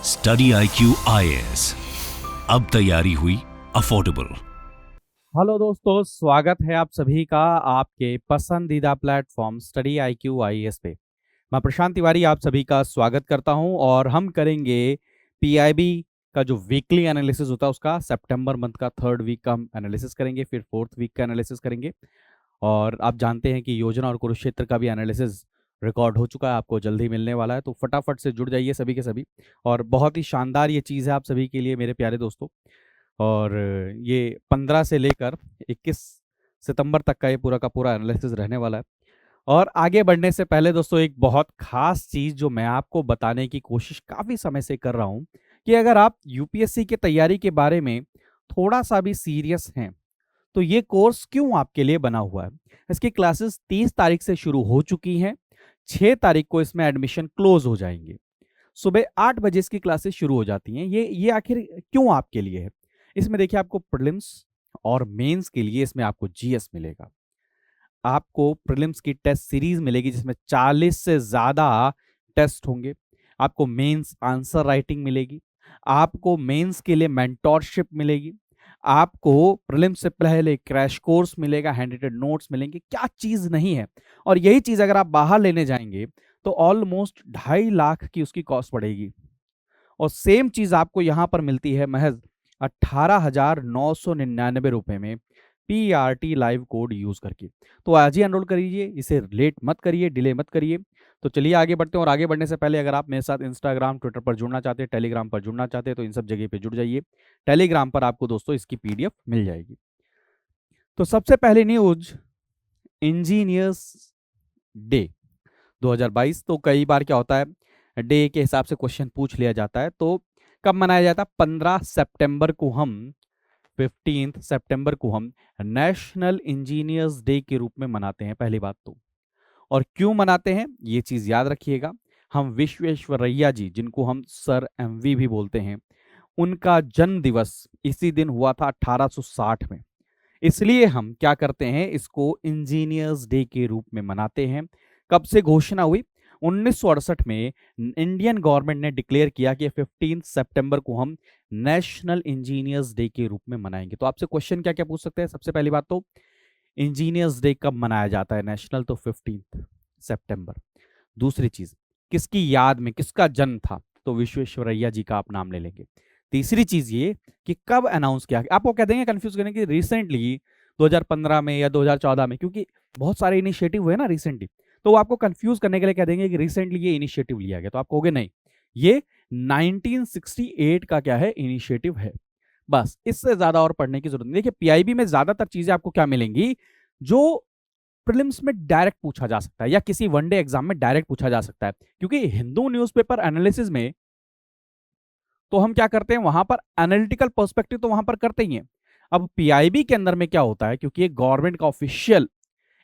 Study IQ IAS, अब तैयारी हुई अफोर्डेबल। हेलो दोस्तों, स्वागत है आप सभी का आपके पसंदीदा प्लेटफॉर्म स्टडी IQ IAS पे। मैं प्रशांत तिवारी आप सभी का स्वागत करता हूं और हम करेंगे PIB का जो वीकली एनालिसिस होता है उसका सितंबर मंथ का 3rd वीक का हम एनालिसिस करेंगे, फिर 4th वीक का एनालिसिस करेंगे। और आप जानते हैं कि योजना और कुरुक्षेत्र का भी एनालिसिस रिकॉर्ड हो चुका है, आपको जल्द ही मिलने वाला है, तो फटाफट से जुड़ जाइए सभी के सभी। और बहुत ही शानदार ये चीज़ है आप सभी के लिए मेरे प्यारे दोस्तों। और ये 15 से लेकर 21 सितंबर तक का ये पूरा का पूरा एनालिसिस रहने वाला है। और आगे बढ़ने से पहले दोस्तों एक बहुत खास चीज़ जो मैं आपको बताने की कोशिश काफ़ी समय से कर रहा हूँ कि अगर आप यूपीएससी की तैयारी के बारे में थोड़ा सा भी सीरियस हैं तो ये कोर्स क्यों आपके लिए बना हुआ है। इसकी क्लासेस 30 तारीख से शुरू हो चुकी हैं, 6 तारीख को इसमें एडमिशन क्लोज हो जाएंगे। सुबह 8 बजे इसकी क्लासेस शुरू हो जाती हैं। ये आखिर क्यों आपके लिए है। इसमें देखिए आपको प्रीलिम्स और मेंस के लिए इसमें आपको जीएस मिलेगा, आपको प्रीलिम्स की टेस्ट सीरीज मिलेगी जिसमें 40 से ज्यादा टेस्ट होंगे, आपको मेंस आंसर राइटिंग मिलेगी, आपको मेंस के लिए मेंटोरशिप मिलेगी, आपको प्रीलिम्स से पहले क्रैश कोर्स मिलेगा, हैंड रिटन नोट्स मिलेंगे। क्या चीज नहीं है। और यही चीज अगर आप बाहर लेने जाएंगे तो ऑलमोस्ट 2.5 लाख की उसकी कॉस्ट पड़ेगी। और सेम चीज आपको यहां पर मिलती है महज 18,999 रुपए में PRT लाइव कोड यूज करके। तो आज ही एनरोल करिए, इसे लेट मत करिए, डिले मत करिए। तो चलिए आगे बढ़ते हैं। और आगे बढ़ने से पहले अगर आप मेरे साथ इंस्टाग्राम ट्विटर पर जुड़ना चाहते हैं, टेलीग्राम पर जुड़ना चाहते हैं तो इन सब जगह पे जुड़ जाइए। टेलीग्राम पर आपको दोस्तों इसकी PDF मिल जाएगी। तो सबसे पहले न्यूज, इंजीनियर्स डे 2022। तो कई बार क्या होता है, डे के हिसाब से क्वेश्चन पूछ लिया जाता है। तो कब मनाया जाता है? 15 सितंबर को हम 15 सितंबर को हम नेशनल इंजीनियर्स डे के रूप में मनाते हैं, पहली बात तो। और क्यों मनाते हैं ये चीज याद रखिएगा। हम विश्वेश्वरैया जी, जिनको हम सर MV भी बोलते हैं, उनका जन्म दिवस इसी दिन हुआ था 1860 में। इसलिए हम क्या करते हैं, इसको इंजीनियर्स डे के रूप में मनाते हैं। कब से घोषणा हुई? 1968 में इंडियन गवर्नमेंट ने डिक्लेयर किया कि 15 सितंबर को हम नेशनल इंजीनियर्स डे के रूप में मनाएंगे। तो आपसे क्वेश्चन क्या क्या पूछ सकते हैं। सबसे पहली बात तो इंजीनियर्स डे कब मनाया जाता है नेशनल? तो 15 सितंबर। दूसरी चीज, किसकी याद में, किसका जन्म था? तो विश्वेश्वरैया जी का आप नाम ले लेंगे। तीसरी चीज ये कि कब अनाउंस किया। आपको कह देंगे कंफ्यूज करने की रिसेंटली 2015 में या 2014 में, क्योंकि बहुत सारे इनिशिएटिव हुए ना रिसेंटली, तो वो आपको कंफ्यूज करने के लिए कह देंगे कि रिसेंटली ये इनिशिएटिव लिया गया। तो आप कहोगे नहीं, ये 1968 का क्या है, इनिशिएटिव है। बस इससे ज्यादा और पढ़ने की जरूरत नहीं। देखिए PIB में ज्यादातर चीजें आपको क्या मिलेंगी जो प्रीलिम्स में डायरेक्ट पूछा जा सकता है या किसी वनडे एग्जाम में डायरेक्ट पूछा जा सकता है। क्योंकि हिंदू न्यूज़पेपर एनालिसिस में तो हम क्या करते हैं, वहां पर एनालिटिकल पर्सपेक्टिव तो वहां पर करते ही हैं। अब PIB के अंदर में क्या होता है, क्योंकि एक गवर्नमेंट का ऑफिशियल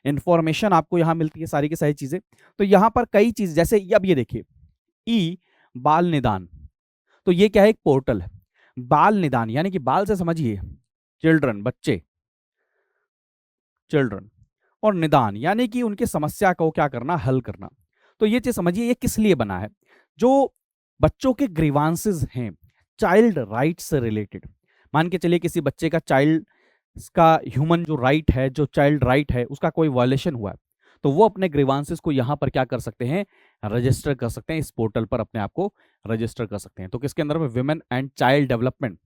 इंफॉर्मेशन आपको यहां मिलती है, सारी की सारी चीजें। तो यहां पर कई चीज, जैसे अब ये देखिए ई बाल निदान, तो ये क्या है, एक पोर्टल है। बाल निदान यानी कि बाल से समझिए चिल्ड्रन, बच्चे, चिल्ड्रन, और निदान यानी कि उनकी समस्या को क्या करना, हल करना। तो ये चीज समझिए ये किस लिए बना है। जो बच्चों के ग्रीवांसेस हैं, चाइल्ड राइट से रिलेटेड, मान के चलिए किसी बच्चे का चाइल्ड का ह्यूमन जो राइट है, जो चाइल्ड राइट है, उसका कोई वायलेशन हुआ है, तो वो अपने ग्रीवांसेस को यहां पर क्या कर सकते हैं, रजिस्टर कर सकते हैं। इस पोर्टल पर अपने आप को रजिस्टर कर सकते हैं। तो किसके अंदर में, विमेन एंड चाइल्ड डेवलपमेंट,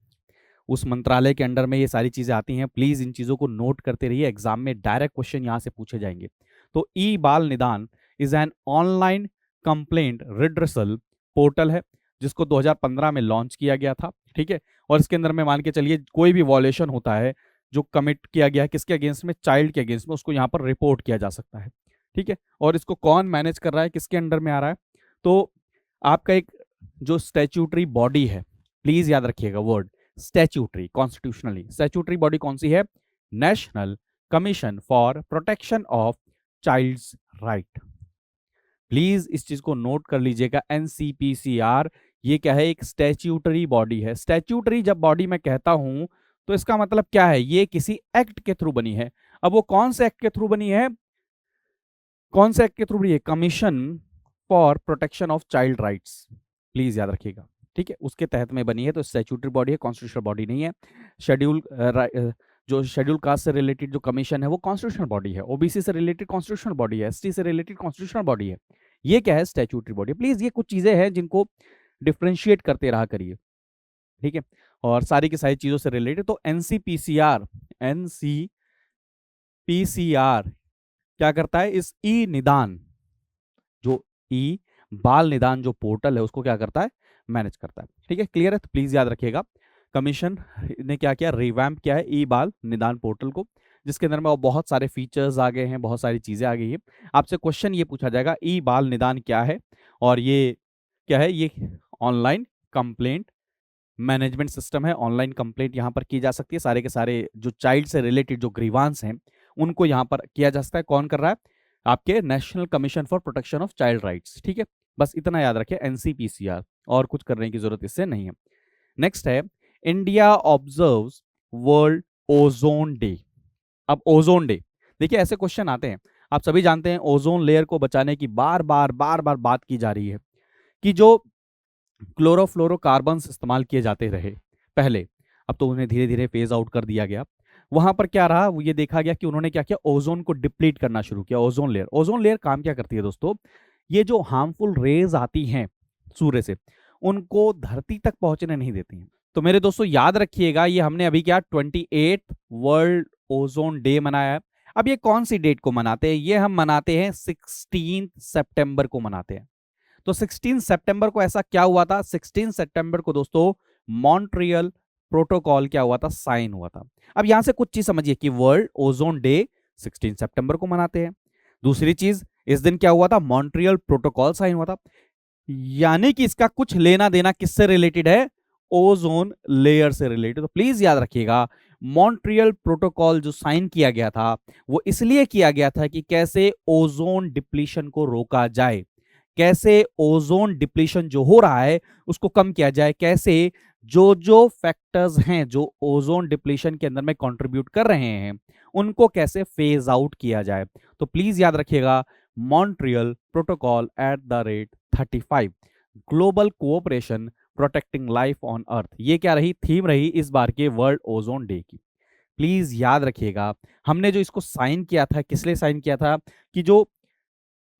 उस मंत्रालय के अंडर में ये सारी चीजें आती हैं। प्लीज इन चीजों को नोट करते रहिए, एग्जाम में डायरेक्ट क्वेश्चन यहां से पूछे जाएंगे। तो ई बाल निदान is an online complaint redressal portal है, जिसको 2015 में लॉन्च किया गया था। ठीक है। और इसके अंदर में मान के चलिए कोई भी वॉलेशन होता है जो कमिट किया गया है किसके अगेंस्ट में, चाइल्ड के अगेंस्ट में, उसको यहाँ पर रिपोर्ट किया जा सकता है। ठीक है। और इसको कौन मैनेज कर रहा है, किसके अंडर में आ रहा है? तो आपका एक जो स्टैट्यूटरी बॉडी है, प्लीज याद रखिएगा word statutory, constitutionally statutory body कौन सी है, National Commission for Protection of Child's Right. Please इस चीज को नोट कर लीजिएगा, NCPCR, ये क्या है, एक स्टैट्यूटरी बॉडी है। स्टैट्यूटरी जब बॉडी में कहता हूं तो इसका मतलब क्या है, ये किसी एक्ट के थ्रू बनी है। अब वो कौन से एक्ट के थ्रू बनी है, कौन से एक्ट के थ्रू बनी है, commission for Protection of child rights, please याद रखिएगा। ठीक है, उसके तहत में बनी है, तो स्टैट्यूटरी बॉडी है, कॉन्स्टिट्यूशनल बॉडी नहीं है। शेड्यूल जो शेड्यूल कास्ट से रिलेटेड जो कमीशन है वो कॉन्स्टिट्यूशनल बॉडी है, ओबीसी से रिलेटेड कॉन्स्टिट्यूशनल बॉडी है, एसटी से रिलेटेड कॉन्स्टिट्यूशनल बॉडी है। ये क्या है? Statutory body. प्लीज ये कुछ चीजें हैं जिनको डिफ्रेंशिएट करते रहा करिए, ठीक है, और सारी की सारी चीजों से रिलेटेड। तो एनसीपीसीआर, एनसीपीसीआर क्या करता है? इस ई निदान, जो ई बाल निदान जो पोर्टल है उसको क्या करता है? मैनेज करता है। ठीक है, क्लियर है? तो प्लीज याद रखिएगा, कमीशन ने क्या किया? रिवैम्प किया है ई बाल निदान पोर्टल को, जिसके अंदर में और बहुत सारे फीचर्स आ गए हैं, बहुत सारी चीजें आ गई है। आपसे क्वेश्चन ये पूछा जाएगा ई बाल निदान क्या है, और ये क्या है? ये ऑनलाइन कंप्लेंट मैनेजमेंट सिस्टम है। ऑनलाइन कंप्लेंट यहाँ पर की जा सकती है, सारे के सारे जो चाइल्ड से रिलेटेड जो ग्रीवांस हैं उनको यहाँ पर किया जा सकता है। कौन कर रहा है? आपके national Commission for Protection of child rights. ठीक है, बस इतना याद रखिए, एनसीपीसीआर, और कुछ करने की जरूरत इससे नहीं है। नेक्स्ट है India observes world ozone day. अब ओजोन डे, देखिए ऐसे क्वेश्चन आते हैं, आप सभी जानते हैं ओजोन लेयर को बचाने की बार बार बात की जा रही है कि जो क्लोरोफ्लोरोकार्बन्स इस्तेमाल किए जाते रहे पहले, अब तो उन्हें धीरे धीरे फेज आउट कर दिया गया। वहां पर क्या रहा? वो ये देखा गया कि उन्होंने क्या किया? ओजोन को डिप्लीट करना शुरू किया। ओजोन लेयर काम क्या करती है दोस्तों? ये जो हार्मफुल रेज आती हैं सूर्य से, उनको धरती तक पहुंचने नहीं देती हैं। तो मेरे दोस्तों याद रखिएगा, ये हमने अभी क्या 28 वर्ल्ड ओजोन डे मनाया है। अब ये कौन सी डेट को मनाते हैं? ये हम मनाते हैं 16 सितंबर को मनाते हैं। तो 16 सितंबर को ऐसा क्या हुआ था? 16 सितंबर को दोस्तों मॉन्ट्रियल प्रोटोकॉल क्या हुआ था? साइन हुआ था। अब यहां से कुछ चीज समझिए कि वर्ल्ड ओजोन डे 16 सितंबर को मनाते हैं। दूसरी चीज, इस दिन क्या हुआ था? मॉन्ट्रियल प्रोटोकॉल साइन हुआ था, यानी कि इसका कुछ लेना देना किससे रिलेटेड है? ओजोन लेयर से रिलेटेड। तो प्लीज याद रखिएगा, मॉन्ट्रियल प्रोटोकॉल जो साइन किया गया था वो इसलिए किया गया था कि कैसे ओजोन डिप्लीशन को रोका जाए, कैसे ओजोन डिप्लीशन जो हो रहा है उसको कम किया जाए, कैसे जो फैक्टर्स हैं जो ओजोन डिप्लीशन के अंदर में कंट्रीब्यूट कर रहे हैं उनको कैसे फेज आउट किया जाए। तो प्लीज याद रखिएगा, Montreal protocol at the rate 35, global cooperation protecting life on earth, ये क्या रही? थीम रही इस बार के वर्ल्ड ओजोन डे की। प्लीज याद रखिएगा, हमने जो इसको साइन किया था, किस लिए साइन किया था? कि जो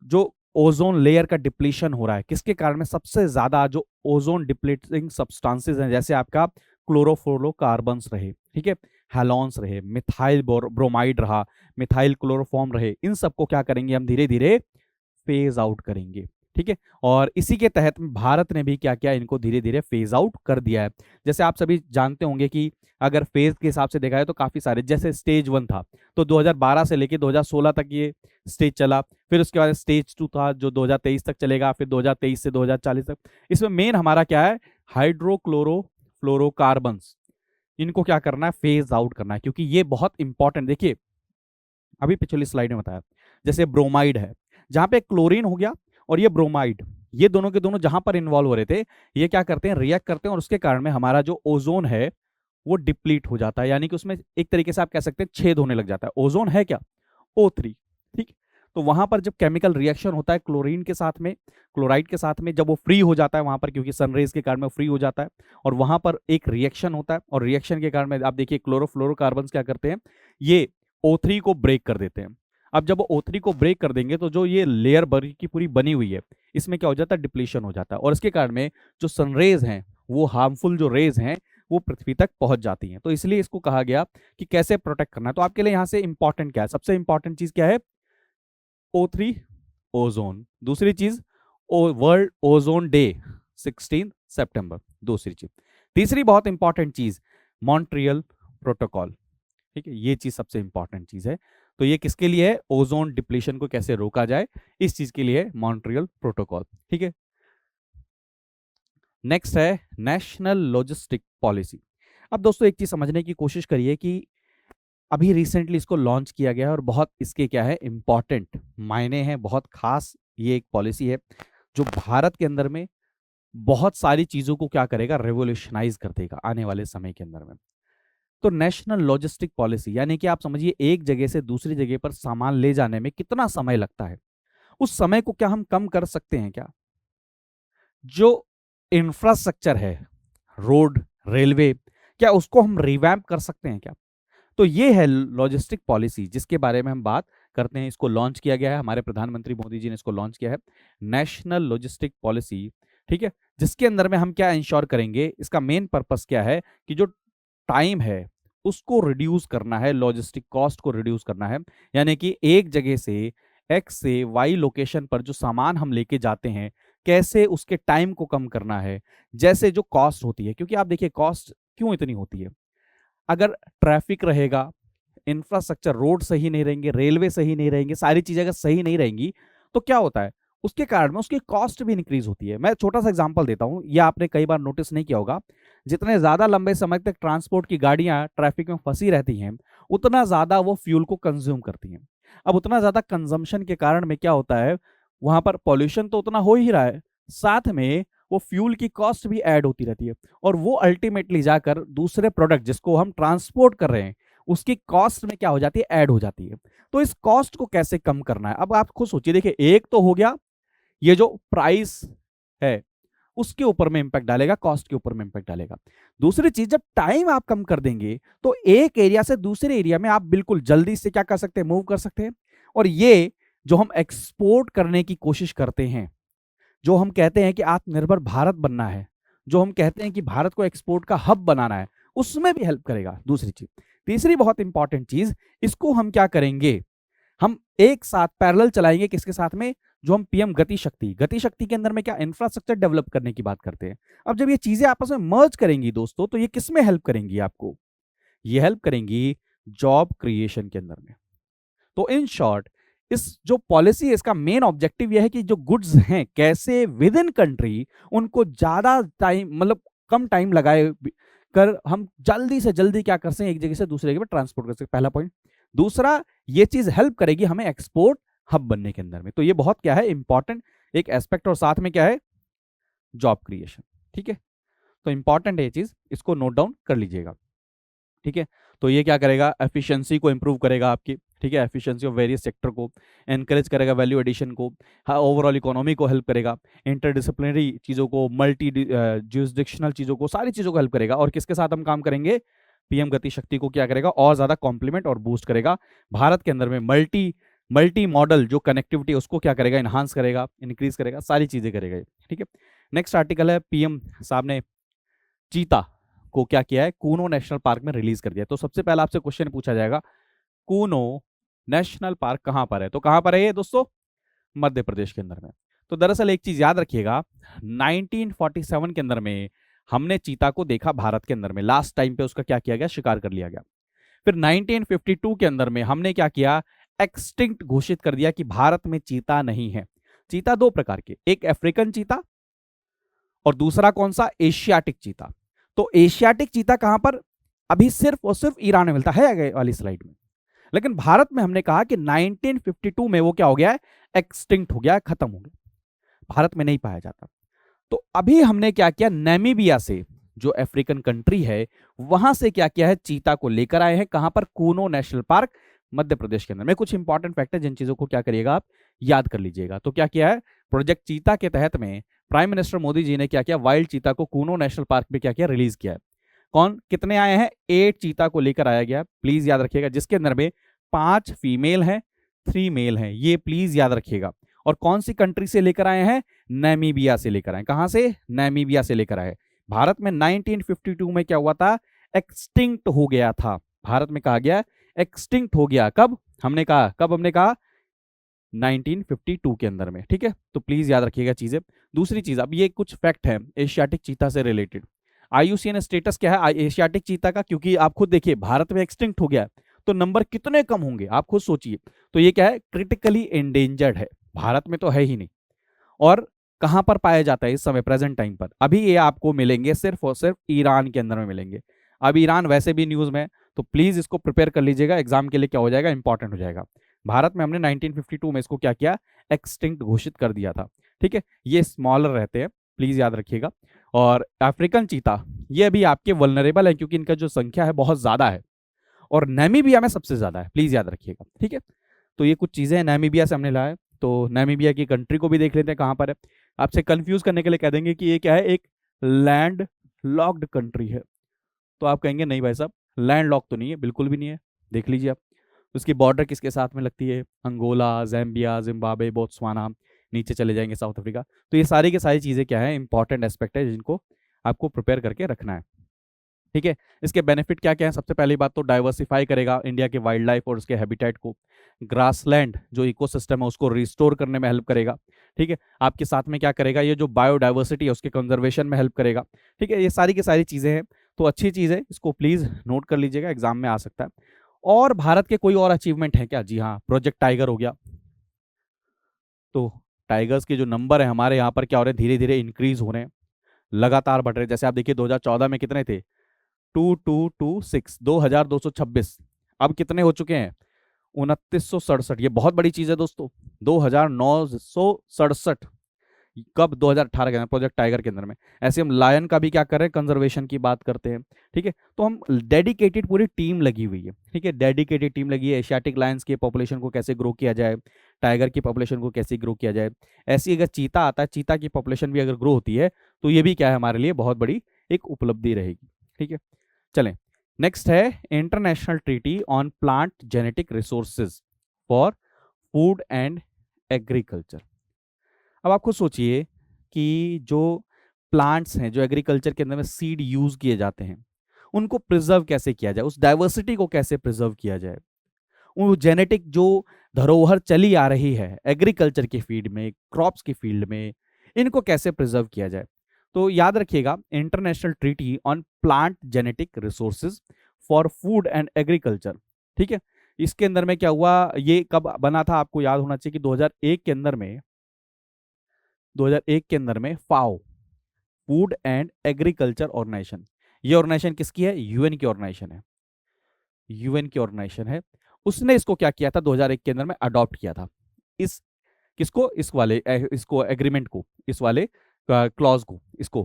जो ओजोन लेयर का डिप्लीशन हो रहा है किसके कारण में? सबसे ज्यादा जो ओजोन डिप्लीटिंग सब्सटेंसेस हैं, जैसे आपका क्लोरोफ्लोरोकार्बन्स रहे, ठीक है, हैलोन्स रहे, मिथाइल ब्रोमाइड रहा, मिथाइल क्लोरोफॉर्म रहे, इन सबको क्या करेंगे? हम धीरे धीरे फेज आउट करेंगे। ठीक है, और इसी के तहत भारत ने भी क्या किया? इनको धीरे धीरे फेज आउट कर दिया है। जैसे आप सभी जानते होंगे कि अगर फेज के हिसाब से देखा जाए तो काफी सारे, जैसे स्टेज 1 था तो 2012 से लेकर 2016 तक ये स्टेज चला, फिर उसके बाद स्टेज 2 था जो 2023 तक चलेगा, फिर 2023 से 2040 तक। इसमें मेन हमारा क्या है? हाइड्रोक्लोरोफ्लोरोकार्बन्स, इनको क्या करना है? फेज आउट करना है, क्योंकि ये बहुत इंपॉर्टेंट। देखिए अभी पिछली स्लाइड में बताया, जैसे ब्रोमाइड है, जहां पे क्लोरीन हो गया और ये ब्रोमाइड, ये दोनों के दोनों जहां पर इन्वॉल्व हो रहे थे, ये क्या करते हैं? रिएक्ट करते हैं, और उसके कारण में हमारा जो ओजोन है वो डिप्लीट हो जाता है, यानी कि उसमें एक तरीके से आप कह सकते हैं छेद होने लग जाता है। ओजोन है क्या? O3। ठीक, तो वहां पर जब केमिकल रिएक्शन होता है क्लोरीन के साथ में, क्लोराइड के साथ में, जब वो फ्री हो जाता है वहां पर, क्योंकि सनरेज के कारण में फ्री हो जाता है, और वहां पर एक रिएक्शन होता है, और रिएक्शन के कारण में आप देखिए क्लोरोफ्लोरोकार्बन्स क्या करते हैं? ये O3 को ब्रेक कर देते हैं। अब जब वो O3 को ब्रेक कर देंगे तो जो ये लेयर बरी की पूरी बनी हुई है इसमें क्या हो जाता है? डिप्लीशन हो जाता है, और इसके कारण में जो सनरेज हैं, वो हार्मफुल जो रेज हैं वो पृथ्वी तक पहुंच जाती हैं। तो इसलिए इसको कहा गया कि कैसे प्रोटेक्ट करना है। तो आपके लिए यहां से इंपॉर्टेंट क्या है? सबसे इंपॉर्टेंट चीज क्या है? O3 ozone. दूसरी चीज वर्ल्ड ओजोन डे 16 सितंबर, दूसरी चीज। तीसरी बहुत इंपॉर्टेंट चीज मॉन्ट्रियल प्रोटोकॉल। ठीक है, ये चीज सबसे इंपॉर्टेंट चीज है। तो ये किसके लिए है? ओजोन डिप्लीशन को कैसे रोका जाए, इस चीज के लिए मॉन्ट्रियल प्रोटोकॉल। ठीक है, नेक्स्ट है नेशनल लॉजिस्टिक पॉलिसी। अब दोस्तों एक चीज समझने की कोशिश करिए कि अभी रिसेंटली इसको लॉन्च किया गया है, और बहुत इसके क्या है? इंपॉर्टेंट मायने हैं, बहुत खास ये एक पॉलिसी है जो भारत के अंदर में बहुत सारी चीजों को क्या करेगा? रेवोल्यूशनाइज कर देगा आने वाले समय के अंदर में। तो नेशनल लॉजिस्टिक पॉलिसी यानी कि आप समझिए एक जगह से दूसरी जगह पर सामान ले जाने में कितना समय लगता है, उस समय को क्या हम कम कर सकते हैं क्या? जो इंफ्रास्ट्रक्चर है, रोड, रेलवे, क्या उसको हम रिवैम्प कर सकते हैं क्या? तो ये है लॉजिस्टिक पॉलिसी जिसके बारे में हम बात करते हैं। इसको लॉन्च किया गया है, हमारे प्रधानमंत्री मोदी जी ने इसको लॉन्च किया है, नेशनल लॉजिस्टिक पॉलिसी, ठीक है, जिसके अंदर में हम क्या इंश्योर करेंगे, इसका मेन पर्पस क्या है कि जो टाइम है उसको रिड्यूस करना है, लॉजिस्टिक कॉस्ट को रिड्यूस करना है, यानी कि एक जगह से एक्स से वाई लोकेशन पर जो सामान हम लेके जाते हैं कैसे उसके टाइम को कम करना है, जैसे जो कॉस्ट होती है, क्योंकि आप देखिए कॉस्ट क्यों इतनी होती है, अगर ट्रैफिक रहेगा, इंफ्रास्ट्रक्चर, रोड सही नहीं रहेंगे, रेलवे सही नहीं रहेंगे, सारी चीजें अगर सही नहीं रहेंगी तो क्या होता है, उसके कारण में उसकी कॉस्ट भी इंक्रीज होती है। मैं छोटा सा एग्जांपल देता हूं, ये आपने कई बार नोटिस नहीं किया होगा, जितने ज्यादा लंबे समय तक ट्रांसपोर्ट की गाड़ियां ट्रैफिक में फंसी रहती हैं उतना ज्यादा वो फ्यूल को कंज्यूम करती हैं। अब उतना ज्यादा कंजम्पशन के कारण में क्या होता है, वहां पर पॉल्यूशन तो उतना हो ही रहा है, साथ में वो फ्यूल की कॉस्ट भी ऐड होती रहती है, और वो अल्टीमेटली जाकर दूसरे प्रोडक्ट जिसको हम ट्रांसपोर्ट कर रहे हैं उसकी कॉस्ट में क्या हो जाती है, ऐड हो जाती है। तो इस कॉस्ट को कैसे कम करना है, अब आप खुद सोचिए, देखिए एक तो हो गया ये जो प्राइस है उसके ऊपर में इंपैक्ट डालेगा, कॉस्ट के ऊपर में इंपैक्ट डालेगा। दूसरी चीज, जब टाइम आप कम कर देंगे तो एक एरिया से दूसरे एरिया में आप बिल्कुल जल्दी से क्या कर सकते हैं, मूव कर सकते हैं। और ये जो हम एक्सपोर्ट करने की कोशिश करते हैं, जो हम कहते हैं कि आत्मनिर्भर भारत बनना है, जो हम कहते हैं कि भारत को एक्सपोर्ट का हब बनाना है, उसमें भी हेल्प करेगा। दूसरी चीज, तीसरी बहुत इंपॉर्टेंट चीज, इसको हम क्या करेंगे, हम एक साथ पैरेलल चलाएंगे किसके साथ में, जो हम पीएम गति शक्ति, गति शक्ति के अंदर में क्या इंफ्रास्ट्रक्चर डेवलप करने की बात करते हैं। अब जब ये चीजें आपस में मर्ज करेंगी दोस्तों, तो ये किस में हेल्प करेंगी आपको, ये हेल्प करेंगी जॉब क्रिएशन के अंदर में। तो इन शॉर्ट, इस जो पॉलिसी है इसका मेन ऑब्जेक्टिव यह है कि जो गुड्स हैं कैसे विद इन कंट्री उनको ज्यादा टाइम, मतलब कम टाइम लगाए कर हम जल्दी से जल्दी क्या कर सकें, एक जगह से दूसरे जगह पर ट्रांसपोर्ट कर सकें, पहला पॉइंट। दूसरा, ये चीज हेल्प करेगी हमें एक्सपोर्ट हब बनने के अंदर में, तो ये बहुत क्या है, इंपॉर्टेंट एक एस्पेक्ट, और साथ में क्या है, जॉब क्रिएशन, ठीक है। तो इंपॉर्टेंट है ये चीज, इसको नोट डाउन कर लीजिएगा, ठीक है। तो ये क्या करेगा, एफिशिएंसी को इंप्रूव करेगा आपकी, ठीक है, एफिशिएंसी ऑफ वेरियस सेक्टर को एनकरेज करेगा, वैल्यू एडिशन को, हाँ, ओवरऑल इकोनॉमी को हेल्प करेगा, इंटरडिसिप्लिनरी चीज़ों को, मल्टी ज्यूरिसडिक्शनल चीज़ों को, सारी चीज़ों को हेल्प करेगा। और किसके साथ हम काम करेंगे, पीएम गति शक्ति को क्या करेगा, और ज़्यादा कॉम्प्लीमेंट और बूस्ट करेगा। भारत के अंदर में मल्टी मॉडल जो कनेक्टिविटी उसको क्या करेगा, इन्हांस करेगा, इंक्रीज करेगा, सारी चीज़ें करेगा, ठीक है। नेक्स्ट आर्टिकल है, पीएम साहब ने चीता को क्या किया है, कूनो नेशनल पार्क में रिलीज कर दिया। तो सबसे पहला आपसे क्वेश्चन पूछा जाएगा, कूनो नेशनल पार्क कहां पर है, तो कहां पर है ये दोस्तों, मध्य प्रदेश के अंदर में। तो दरअसल एक चीज याद रखिएगा, 1947 के अंदर में हमने चीता को देखा भारत के अंदर में, लास्ट टाइम पे उसका क्या किया गया, शिकार कर लिया गया। फिर 1952 के अंदर में हमने क्या किया, एक्सटिंक्ट घोषित कर दिया कि भारत में चीता नहीं है। चीता दो प्रकार के, एक अफ्रीकन चीता और दूसरा कौन सा, एशियाटिक चीता। तो एशियाटिक चीता कहां पर, अभी सिर्फ और सिर्फ ईरान में मिलता है, आगे वाली स्लाइड में। लेकिन भारत में हमने कहा कि 1952 में वो क्या हो गया है, एक्सटिंक्ट हो गया है, खत्म हो गया, भारत में नहीं पाया जाता। तो अभी हमने क्या किया, नामीबिया से, जो अफ्रीकन कंट्री है, वहां से क्या किया है, चीता को लेकर आए हैं, कहां पर, कूनो नेशनल पार्क मध्य प्रदेश के अंदर में। कुछ इंपॉर्टेंट फैक्टर जिन चीजों को क्या करिएगा आप, याद कर लीजिएगा। तो क्या किया है, प्रोजेक्ट चीता के तहत में प्राइम मिनिस्टर मोदी जी ने क्या किया, वाइल्ड चीता को कूनो नेशनल पार्क में क्या किया, रिलीज किया है। कौन कितने आए हैं, 8 चीता को लेकर आया गया, प्लीज याद रखिएगा, जिसके अंदर में 5 फीमेल हैं, 3 मेल हैं, ये प्लीज याद रखिएगा। और कौन सी कंट्री से लेकर आए हैं, नामीबिया से लेकर आए। कहां से, नामीबिया से लेकर आए। भारत में 1952 में क्या हुआ था, एक्सटिंक्ट हो गया था, भारत में कहा गया एक्सटिंक्ट हो गया, कब हमने कहा, 1952 के अंदर में, ठीक है। तो प्लीज याद रखिएगा चीजें। दूसरी चीज, अब ये कुछ फैक्ट है एशियाटिक चीता से रिलेटेड। आईयूसीएन स्टेटस क्या है एशियाटिक चीता का, क्योंकि आप खुद देखिए भारत में एक्सटिंक्ट हो गया तो नंबर कितने कम होंगे, आप खुद सोचिए। तो ये क्या है, क्रिटिकली एंडेंजर्ड है, भारत में तो है ही नहीं। और कहां पर पाया जाता है इस समय, प्रेजेंट टाइम पर, अभी ये आपको मिलेंगे सिर्फ और सिर्फ ईरान के अंदर में मिलेंगे। अब ईरान वैसे भी न्यूज में, तो प्लीज इसको प्रिपेयर कर लीजिएगा, एग्जाम के लिए क्या हो जाएगा, इंपॉर्टेंट हो जाएगा। भारत में हमने 1952 में इसको क्या किया, एक्सटिंक्ट घोषित कर दिया था, ठीक है। ये स्मॉलर रहते हैं, प्लीज याद रखिएगा। और अफ्रीकन चीता ये अभी आपके वल्नरेबल है, क्योंकि इनका जो संख्या है बहुत ज्यादा है, और नामीबिया में सबसे ज्यादा है, प्लीज याद रखिएगा, ठीक है। तो ये कुछ चीजें हैं, नामीबिया से हमने लाया है। तो नामीबिया की कंट्री को भी देख लेते हैं कहां पर है। आपसे कंफ्यूज करने के लिए कह देंगे कि ये क्या है, एक लैंड लॉक्ड कंट्री है। तो आप कहेंगे नहीं भाई साहब, लैंड लॉक तो नहीं है, बिल्कुल भी नहीं है। देख लीजिए आप, उसकी बॉर्डर किसके साथ में लगती है? अंगोला, जैम्बिया, जिम्बाब्वे, बोत्सवाना, नीचे चले जाएंगे साउथ अफ्रीका। तो ये सारी की सारी चीज़ें क्या है, इंपॉर्टेंट एस्पेक्ट है जिनको आपको प्रिपेयर करके रखना है। ठीक है, इसके बेनिफिट क्या क्या है? सबसे पहली बात तो डाइवर्सिफाई करेगा इंडिया के वाइल्ड लाइफ और उसके हैबिटेट को। ग्रासलैंड जो इकोसिस्टम है उसको रिस्टोर करने में हेल्प करेगा। ठीक है, आपके साथ में क्या करेगा, ये जो बायोडाइवर्सिटी है उसके कंजर्वेशन में हेल्प करेगा। ठीक है, ये सारी की सारी चीज़ें हैं, तो अच्छी चीज़ है, इसको प्लीज़ नोट कर लीजिएगा, एग्जाम में आ सकता है। और भारत के कोई और अचीवमेंट है क्या? जी हाँ, प्रोजेक्ट टाइगर हो गया। तो टाइगर्स के जो नंबर है हमारे यहाँ पर क्या हो रहे हैं, धीरे धीरे इंक्रीज हो रहे हैं, लगातार बढ़ रहे हैं। जैसे आप देखिए 2014 में कितने थे? 2226, 2226। अब कितने हो चुके हैं? 2967। ये बहुत बड़ी चीज है दोस्तों, 2967। कब? 2018 के अंदर, प्रोजेक्ट टाइगर के अंदर में। ऐसे हम लायन का भी क्या कर रहे हैं, कंजर्वेशन की बात करते हैं। ठीक है, तो हम डेडिकेटेड पूरी टीम लगी हुई है। ठीक है, डेडिकेटेड टीम लगी है, एशियाटिक लायंस की पॉपुलेशन को कैसे ग्रो किया जाए, टाइगर की पॉपुलेशन को कैसे ग्रो किया जाए। ऐसी अगर चीता आता है, चीता की पॉपुलेशन भी अगर ग्रो होती है तो ये भी क्या है, हमारे लिए बहुत बड़ी एक उपलब्धि रहेगी। ठीक है, चलें, नेक्स्ट है international treaty on plant genetic resources for food and agriculture. अब आप खुद सोचिए कि जो प्लांट्स हैं, जो एग्रीकल्चर के अंदर में सीड यूज किए जाते हैं, उनको प्रिजर्व कैसे किया जाए, उस डाइवर्सिटी को कैसे प्रिजर्व किया जाए, वो जेनेटिक जो धरोहर चली आ रही है एग्रीकल्चर की फील्ड में, क्रॉप्स की फील्ड में, इनको कैसे प्रिजर्व किया जाए। तो याद रखिएगा, international treaty on plant genetic resources for food and agriculture. ठीक है, इसके अंदर में क्या हुआ, ये कब बना था आपको याद होना चाहिए कि 2001 के अंदर में, 2001 के अंदर में फाओ, फूड एंड एग्रीकल्चर ऑर्गेनाइजेशन, ये ऑर्गेनाइजेशन किसकी है? यूएन की ऑर्गेनाइजेशन है, यूएन की ऑर्गेनाइजेशन है। उसने इसको क्या किया था, 2001 के अंदर में अडॉप्ट किया था। इस किसको? इस वाले इसको एग्रीमेंट को, इस वाले क्लॉज को, इसको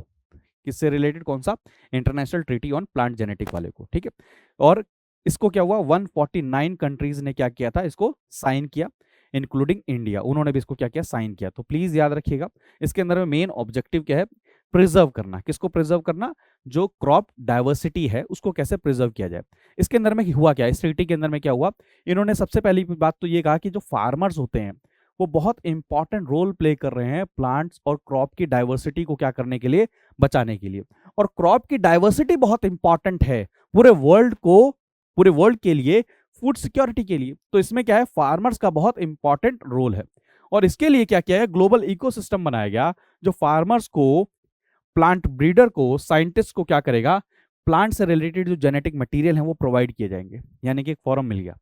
किससे रिलेटेड? कौन सा? International treaty on plant genetic वाले को। ठीक है, और इसको क्या हुआ, 149 कंट्रीज ने क्या किया था, इसको साइन किया, इंक्लूडिंग इंडिया, उन्होंने भी इसको क्या किया, साइन किया। तो प्लीज याद रखिएगा, इसके अंदर में मेन ऑब्जेक्टिव क्या है? प्रिजर्व करना। किसको प्रिजर्व करना? जो क्रॉप डाइवर्सिटी है उसको कैसे प्रिजर्व किया जाए। इसके अंदर में हुआ क्या, इस ट्रीटी के अंदर में क्या हुआ, इन्होंने सबसे पहली बात तो ये कहा कि जो फार्मर्स होते हैं वो बहुत इंपॉर्टेंट रोल प्ले कर रहे हैं प्लांट्स और क्रॉप की डाइवर्सिटी को क्या करने के लिए, बचाने के लिए। और क्रॉप की डाइवर्सिटी बहुत इंपॉर्टेंट है पूरे वर्ल्ड को, पूरे वर्ल्ड के लिए, फूड सिक्योरिटी के लिए। तो इसमें क्या है, फार्मर्स का बहुत इंपॉर्टेंट रोल है। और इसके लिए क्या किया है, ग्लोबल इकोसिस्टम बनाया गया जो फार्मर्स को, प्लांट ब्रीडर को, साइंटिस्ट को क्या करेगा, प्लांट से रिलेटेड जो जेनेटिक मटेरियल है वो प्रोवाइड किए जाएंगे, यानी कि एक फॉरम मिल गया।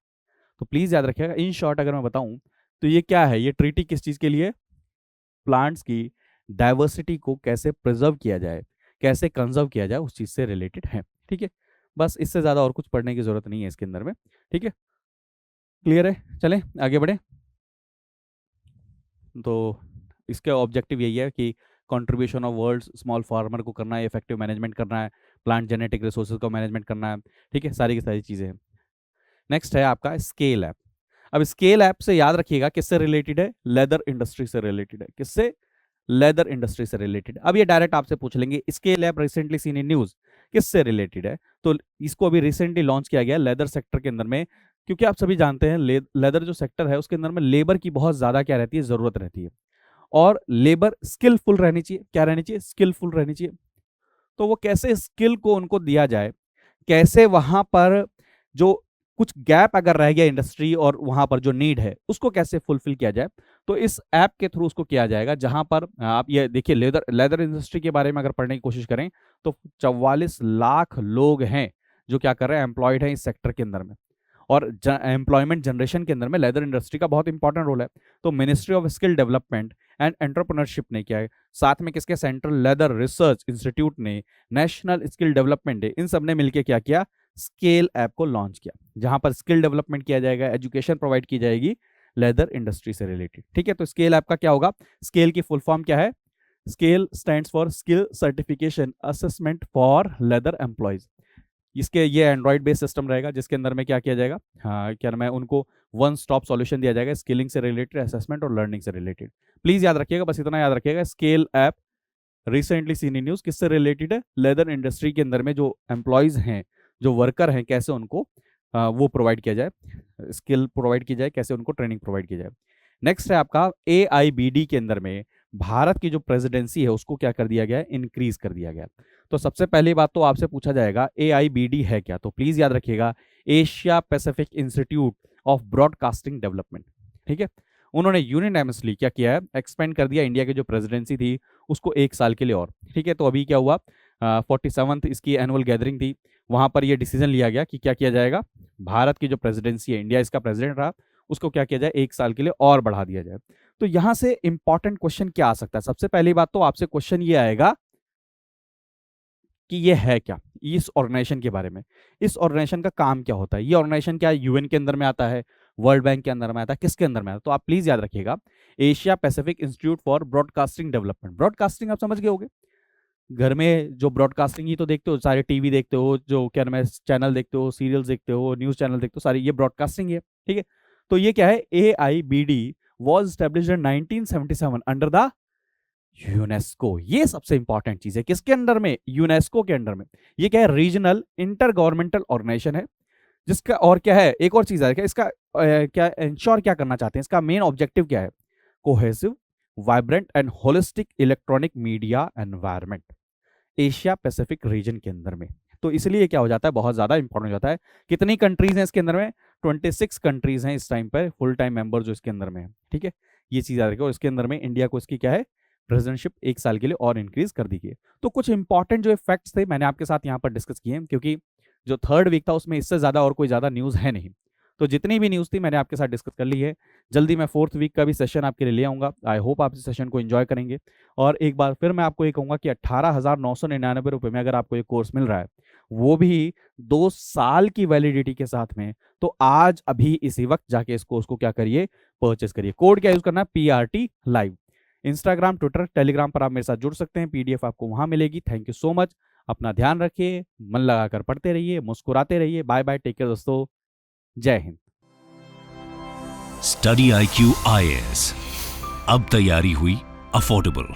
तो प्लीज याद रखिएगा, इन शॉर्ट अगर मैं बताऊं तो ये क्या है, ये ट्रीटी किस चीज के लिए? प्लांट्स की डाइवर्सिटी को कैसे प्रिजर्व किया जाए, कैसे कंजर्व किया जाए, उस चीज से रिलेटेड है। ठीक है, बस इससे ज्यादा और कुछ पढ़ने की जरूरत नहीं है इसके अंदर में। ठीक है, क्लियर है? चलें आगे बढ़े। तो इसका ऑब्जेक्टिव यही है कि contribution of world small farmer को करना है, इफेक्टिव मैनेजमेंट करना है, प्लांट जेनेटिक रिसोर्सेज को मैनेजमेंट करना है। ठीक है, सारी की सारी चीज़ें हैं। नेक्स्ट है आपका स्केल ऐप। अब स्केल ऐप से याद रखिएगा किससे रिलेटेड है, लेदर इंडस्ट्री से रिलेटेड है। किससे? लेदर इंडस्ट्री से रिलेटेड। अब ये डायरेक्ट आपसे पूछ लेंगे scale app recently seen in news, किससे रिलेटेड है? तो इसको अभी रिसेंटली लॉन्च किया गया लेदर सेक्टर के अंदर में, क्योंकि आप सभी जानते हैं लेदर जो सेक्टर है उसके अंदर में लेबर की बहुत ज्यादा क्या रहती है, जरूरत रहती है। और लेबर स्किलफुल रहनी चाहिए, क्या रहनी चाहिए, स्किलफुल रहनी चाहिए। तो वो कैसे स्किल को उनको दिया जाए, कैसे वहां पर जो कुछ गैप अगर रह गया इंडस्ट्री और वहां पर जो नीड है उसको कैसे फुलफिल किया जाए, तो इस ऐप के थ्रू उसको किया जाएगा। जहां पर आप ये देखिए, लेदर लेदर इंडस्ट्री के बारे में अगर पढ़ने की कोशिश करें तो 44 लाख लोग हैं जो क्या कर रहे हैं, एम्प्लॉयड हैं इस सेक्टर के अंदर में। और एम्प्लॉयमेंट जनरेशन के अंदर में लेदर इंडस्ट्री का बहुत इंपॉर्टेंट रोल है। तो ministry of skill development and entrepreneurship ने क्या है, साथ में किसके, सेंट्रल लेदर रिसर्च इंस्टीट्यूट ने, नेशनल स्किल डेवलपमेंट डे, इन सब ने मिलकर क्या किया, स्केल ऐप को लॉन्च किया, जहां पर स्किल डेवलपमेंट किया जाएगा, एजुकेशन प्रोवाइड की जाएगी लेदर इंडस्ट्री से रिलेटेड। ठीक है, तो स्केल ऐप का क्या होगा, स्केल की फुल फॉर्म क्या है, scale stands for skill certification assessment for leather employees. इसके ये एंड्रॉइड बेस्ड सिस्टम रहेगा जिसके अंदर में क्या किया जाएगा, हाँ क्या नाम है, उनको वन स्टॉप सॉल्यूशन दिया जाएगा स्किलिंग से रिलेटेड, असेसमेंट और लर्निंग से रिलेटेड। प्लीज याद रखिएगा, बस इतना याद रखिएगा, स्केल ऐप रिसेंटली सीनी न्यूज़ किससे रिलेटेड है? लेदर इंडस्ट्री के अंदर में जो एम्प्लॉयज़ हैं, जो वर्कर हैं, कैसे उनको वो प्रोवाइड किया जाए, स्किल प्रोवाइड की जाए, कैसे उनको ट्रेनिंग प्रोवाइड की जाए। नेक्स्ट है आपका AIBD के अंदर में भारत की जो प्रेसिडेंसी है उसको क्या कर दिया गया है? इंक्रीज कर दिया गया है। तो सबसे पहली बात तो आपसे पूछा जाएगा AIBD है क्या? तो प्लीज याद रखिएगा, Asia Pacific institute of broadcasting development. ठीक है, उन्होंने यूनिनामसली क्या किया है? एक्सपेंड कर दिया इंडिया की जो प्रेसिडेंसी थी उसको 1 साल के लिए और। ठीक है, तो अभी क्या हुआ, 47th इसकी एनुअल गैदरिंग थी, वहां पर यह डिसीजन लिया गया कि क्या किया जाएगा, भारत की जो प्रेसिडेंसी है, इंडिया इसका प्रेसिडेंट रहा, उसको क्या किया जाए? 1 साल के लिए और बढ़ा दिया जाए। तो यहां से इंपॉर्टेंट क्वेश्चन क्या आ सकता है? सबसे पहली बात तो आपसे क्वेश्चन ये आएगा कि ये है क्या, इस ऑर्गेनाइजेशन के बारे में, इस ऑर्गेनाइजेशन का काम क्या होता है, ये ऑर्गेनाइजेशन क्या यूएन के अंदर में आता है, वर्ल्ड बैंक के अंदर में आता है, किसके अंदर में आता है? तो आप प्लीज याद रखिएगा, Asia Pacific institute for broadcasting development. Broadcasting आप समझ गए होंगे, घर में जो ब्रॉडकास्टिंग ही तो देखते हो, सारे टीवी देखते हो, जो क्या नाम है, चैनल देखते हो, सीरियल्स देखते हो, न्यूज चैनल देखते हो, सारी ये ब्रॉडकास्टिंग है। ठीक है, तो ये क्या है? AIBD was established in 1977 under the UNESCO. ये सबसे इंपॉर्टेंट चीज है, किसके अंडर में? यूनेस्को के अंडर में। ये क्या है? रीजनल इंटर गवर्नमेंटल ऑर्गेनाइजेशन है, जिसका और क्या है, एक और चीज है क्या इसका, क्या इंश्योर क्या करना चाहते हैं, इसका मेन ऑब्जेक्टिव क्या है? Cohesive, vibrant and holistic electronic media environment Asia Pacific region के अंदर में। तो इसलिए क्या हो जाता है, बहुत ज्यादा इंपॉर्टेंट हो जाता है। कितनी कंट्रीज हैं इसके अंदर में? 26 कंट्रीज हैं इस टाइम पर फुल टाइम मेंबर जो इसके अंदर में है। ठीक है, ये चीज याद रखो, इसके अंदर में इंडिया को इसकी क्या है, प्रेसिडेंटशिप 1 साल के लिए और इंक्रीज कर दी गई। तो कुछ इंपॉर्टेंट जो फैक्ट्स थे मैंने आपके साथ यहाँ पर डिस्कस किए हैं, क्योंकि जो 3rd वीक था उसमें इससे ज्यादा और कोई ज्यादा न्यूज है नहीं। तो जितनी भी न्यूज़ थी मैंने आपके साथ डिस्कस कर ली है। जल्दी मैं 4th वीक का भी सेशन आपके लिए ले आऊँगा। आई होप आप इस सेशन को एंजॉय करेंगे। और एक बार फिर मैं आपको ये कहूँगा कि 18,999 रुपये में अगर आपको ये कोर्स मिल रहा है, वो भी 2 साल की वैलिडिटी के साथ में, तो आज अभी इसी वक्त जाके इस कोर्स को क्या करिए, परचेस करिए। कोड क्या यूज़ करना है? PRT live. Instagram, Twitter, Telegram पर आप मेरे साथ जुड़ सकते हैं, PDF आपको वहाँ मिलेगी। Thank you so much. अपना ध्यान रखिए, मन लगाकर पढ़ते रहिए, मुस्कुराते रहिए। बाय बाय, टेक केयर दोस्तों, जय हिंद। स्टडी IQ IAS, अब तैयारी हुई अफोर्डेबल।